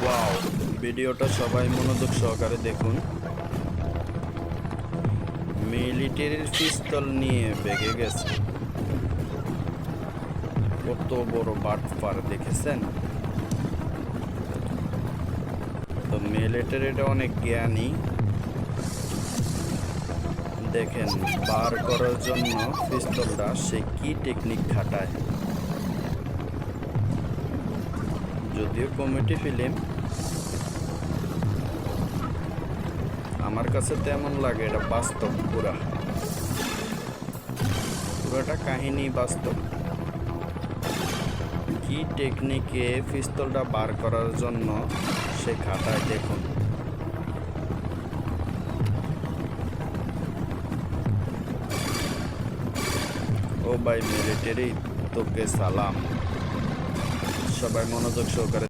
Wow, ভিডিওটা সবাই মনোযোগ সহকারে দেখুন। মিলিটারির পিস্তল নিয়ে বেগে গেছে। কত বড় বাটপার দেখেছেন? তো মিলিটারিটা অনেক জ্ঞানী। দেখেন বার করার জন্য পিস্তলটা সে কি টেকনিক খাটায়। যদিও কমেডি ফিল্ম, আমার কাছে তেমন লাগে এটা বাস্তব। পুরাটা কাহিনী বাস্তব। কি টেকনিকে পিস্তলটা বার করার জন্য সে খাটায় দেখুন। ও ভাই মিলিটারি, তোকে সালাম। সবাই মনোযোগ সহকারে